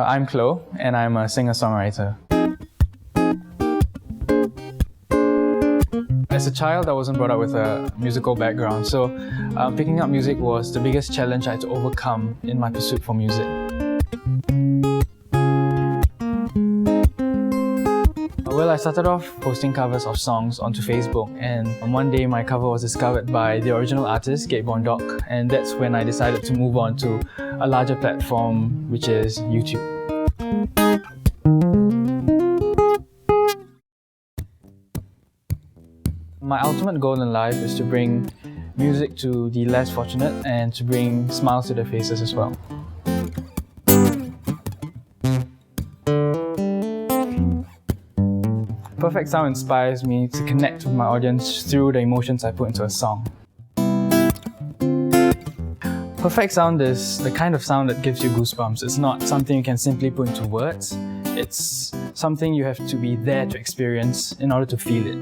I'm CLO, and I'm a singer-songwriter. As a child, I wasn't brought up with a musical background, so picking up music was the biggest challenge I had to overcome in my pursuit for music. Well, I started off posting covers of songs onto Facebook, and one day my cover was discovered by the original artist, Doc, and that's when I decided to move on to a larger platform, which is YouTube. My ultimate goal in life is to bring music to the less fortunate and to bring smiles to their faces as well. Perfect sound inspires me to connect with my audience through the emotions I put into a song. Perfect sound is the kind of sound that gives you goosebumps. It's not something you can simply put into words. It's something you have to be there to experience in order to feel it.